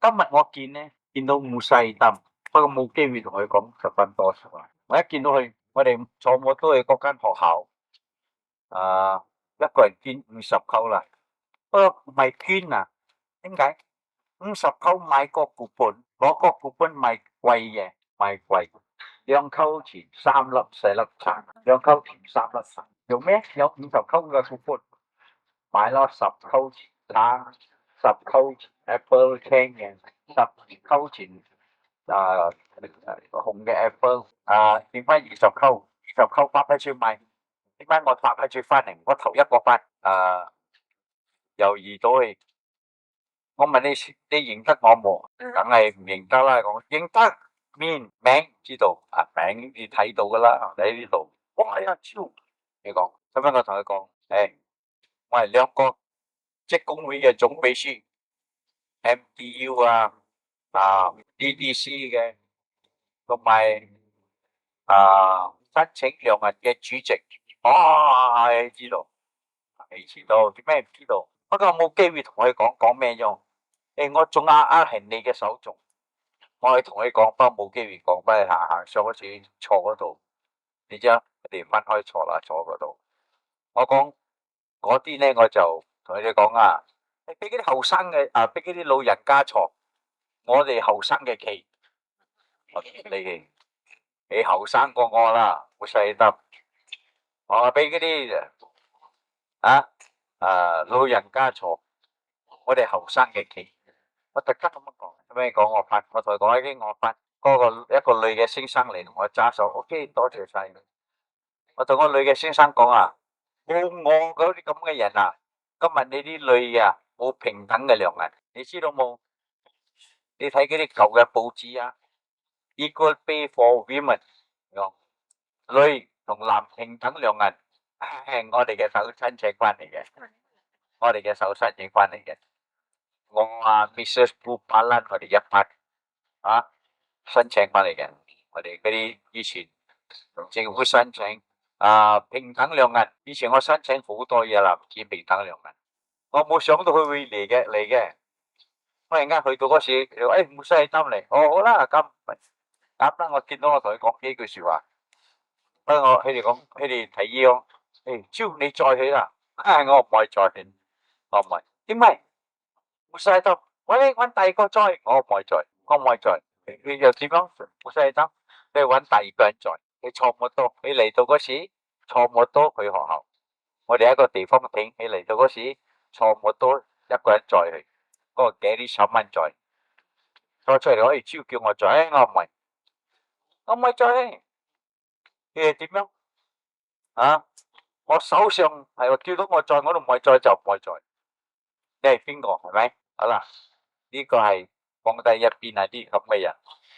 今日我見到冇細tâm，不過冇機會同佢講十分多實話。我一見到佢，我哋坐摩都去嗰間學校，一個人捐50箍啦。不過唔係捐啊，點解？50箍買個股本，攞個股本買貴嘅，買貴，2箍錢3粒4粒橙，2箍錢3粒橙，用咩？有50箍嘅股本，買咗10箍錢橙，10箍錢 apple 青嘅，10箍錢紅嘅 apple，剩翻20箍發批出賣。點解我發批出翻嚟？我頭一個班又遇到你，我問你認得我冇？梗係唔認得啦。我認得面名知道，名你睇到噶啦，喺呢度。哇呀超！你講，咁樣我同佢講，我係兩個職工會嘅總秘書 ，MDU DDC 嘅，同埋申請良民嘅主席。係知道，係知道，點解唔知道？不過我冇機會同佢講咩啫。我仲係你嘅手續，我係同佢講，不過冇機會講，不如行上嗰處坐嗰度，你知啊？我哋分開坐啦，坐嗰度。我講嗰啲咧，我就同佢哋講俾嗰啲後生嘅俾嗰啲老人家坐，我哋後生嘅企，你後生過我啦，冇細得。我俾嗰啲老人家坐，我哋後生嘅企。我特登咁樣講，咩講我發？我同佢講已經我發，嗰個一個女嘅先生嚟同我揸手 ，OK， 多謝晒。我同個女嘅先生講冇我嗰啲咁嘅人今日你啲女冇平等嘅良民，你知道冇？你睇嗰啲舊嘅報紙Equal Pay for Women，女同男平等良民，係我哋嘅手申請翻嚟嘅，我哋嘅手申請翻嚟嘅。我Mrs. Bupalan，我哋一班申請翻嚟嘅，我哋嗰啲以前同政府申請平等良民，以前我申請好多嘢啦，唔止平等良民，我冇想到佢會嚟嘅。我而家去到嗰時，冇細心嚟，好啦，咁啦，我見到我同佢講幾句說話，不過佢哋提議我，招你再去啦，我唔可以再去，我唔係，點解？冇細心，搵第二個再，我唔可以再，你又點樣？冇細心，你搵第二個人再，你坐摩多，你嚟到嗰時坐摩多去學校，我哋一個地方停，你嚟到嗰時坐摩多一個人再去，嗰個幾啲10蚊再，再出嚟可以招叫我再，我唔係再，你係點樣？我手上係話叫到我再，我都唔係再就唔係再，你係邊個？係咪？好啦，呢個係放低一邊啲咁嘅人。